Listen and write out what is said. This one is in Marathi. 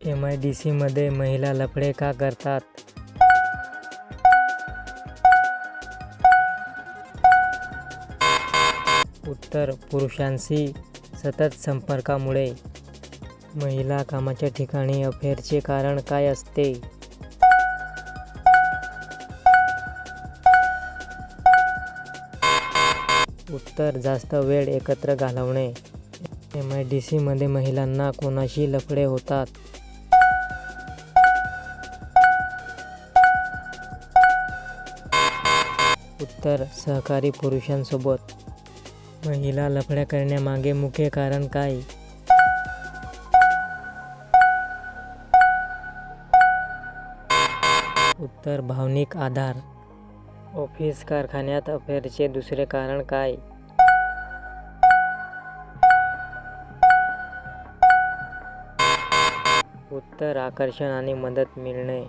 MIDC मध्ये महिला लफडे का करतात? उत्तर: पुरुषांशी सतत संपर्कामुळे. महिला कामाच्या ठिकाणी अफेअरचे कारण काय असते? उत्तर: जास्त वेळ एकत्र घालवणे. MIDC मध्ये महिलांना कोणाशी लफडे होतात? उत्तर: सहकारी पुरुषांसोबत. महिला लफड्या करण्यामागे मुख्य कारण काय? उत्तर: भावनिक आधार. ऑफिस कारखान्यात अफेअरचे दुसरे कारण काय? उत्तर: आकर्षण आणि मदत मिळणे.